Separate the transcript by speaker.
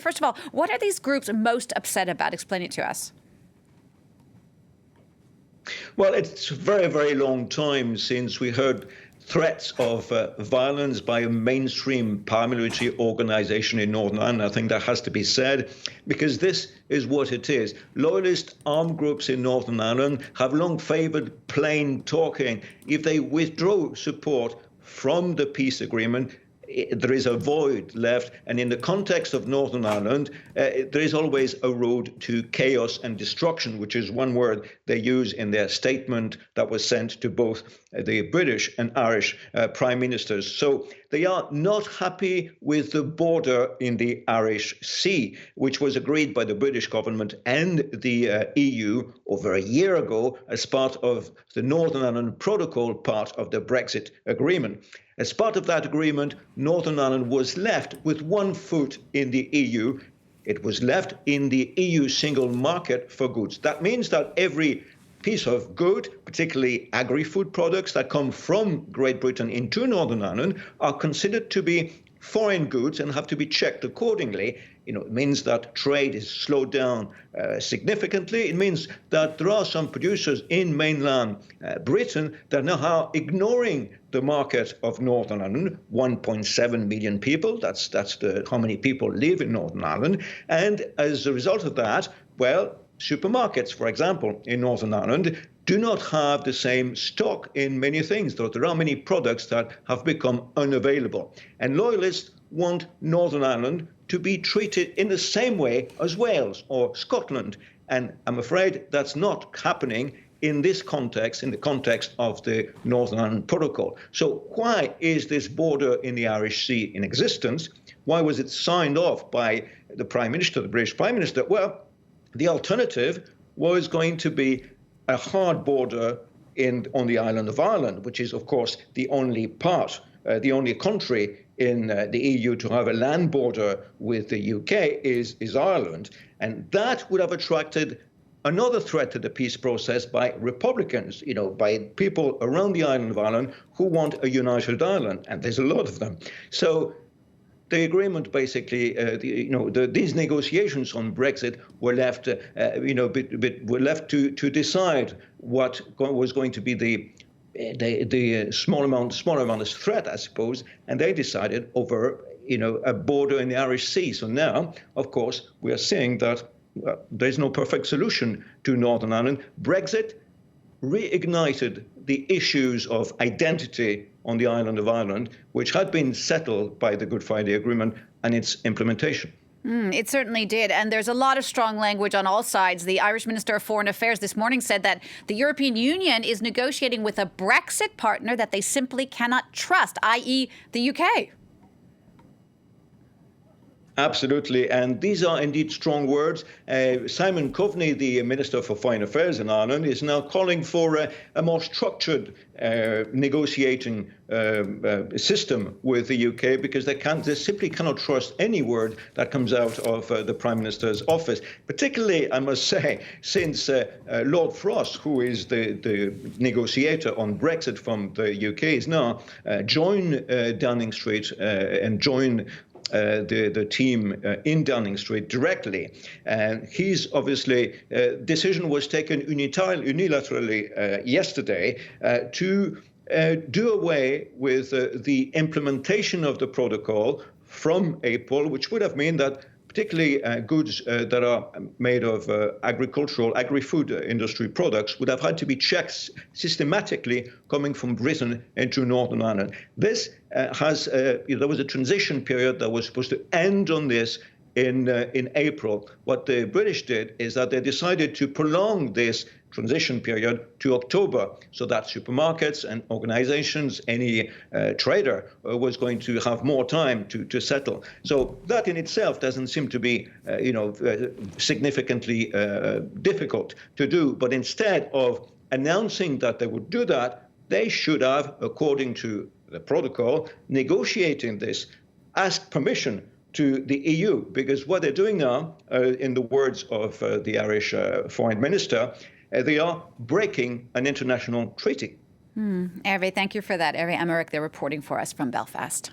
Speaker 1: First of all, what are these groups most upset about? Explain it to us.
Speaker 2: Well, it's a very, very long time since we heard threats of violence by a mainstream paramilitary organization in Northern Ireland. I think that has to be said, because this is what it is. Loyalist armed groups in Northern Ireland have long favored plain talking. If they withdraw support from the peace agreement, there is a void left. And in the context of Northern Ireland, there is always a road to chaos and destruction, which is one word they use in their statement that was sent to both the British and Irish prime ministers. So they are not happy with the border in the Irish Sea, which was agreed by the British government and the EU over a year ago as part of the Northern Ireland Protocol, part of the Brexit agreement. As part of that agreement, Northern Ireland was left with one foot in the EU. It was left in the EU single market for goods. That means that every piece of good, particularly agri-food products that come from Great Britain into Northern Ireland, are considered to be foreign goods and have to be checked accordingly. It means that trade is slowed down significantly. It means that there are some producers in mainland Britain that now are ignoring the market of Northern Ireland. 1.7 million people, that's how many people live in Northern Ireland. And as a result of that, well, supermarkets, for example, in Northern Ireland do not have the same stock in many things. There are many products that have become unavailable. And Loyalists want Northern Ireland to be treated in the same way as Wales or Scotland. And I'm afraid that's not happening in this context, in the context of the Northern Ireland Protocol. So why is this border in the Irish Sea in existence? Why was it signed off by the Prime Minister, the British Prime Minister? Well, the alternative was going to be a hard border on the island of Ireland, which is, of course, the only country in the EU to have a land border with the UK is Ireland. And that would have attracted another threat to the peace process by Republicans, by people around the island of Ireland who want a united Ireland. And there's a lot of them. So the agreement basically, these negotiations on Brexit were left, to decide what was going to be the small amount of threat, I suppose, and they decided over, a border in the Irish Sea. So now, of course, we are seeing that there's no perfect solution to Northern Ireland. Brexit reignited the issues of identity on the island of Ireland, which had been settled by the Good Friday Agreement and its implementation.
Speaker 1: It certainly did. And there's a lot of strong language on all sides. The Irish Minister of Foreign Affairs this morning said that the European Union is negotiating with a Brexit partner that they simply cannot trust, i.e. the UK.
Speaker 2: Absolutely. And these are indeed strong words. Simon Coveney, the Minister for Foreign Affairs in Ireland, is now calling for a more structured negotiating system with the UK, because they simply cannot trust any word that comes out of the Prime Minister's office. Particularly, I must say, since Lord Frost, who is the negotiator on Brexit from the UK, is now joined Downing Street and joined the team in Downing Street directly. And he's obviously, decision was taken unilaterally yesterday to do away with the implementation of the protocol from April, which would have meant that particularly goods that are made of agricultural, agri-food industry products would have had to be checked systematically coming from Britain into Northern Ireland. This there was a transition period that was supposed to end on this in April. What the British did is that they decided to prolong this transition period to October, so that supermarkets and organizations, any trader was going to have more time to settle. So that in itself doesn't seem to be, significantly difficult to do. But instead of announcing that they would do that, they should have, according to the protocol, negotiating this, ask permission to the EU, because what they're doing now, in the words of the Irish foreign minister, they are breaking an international treaty.
Speaker 1: Hervé, thank you for that. Hervé Amoric, they're reporting for us from Belfast.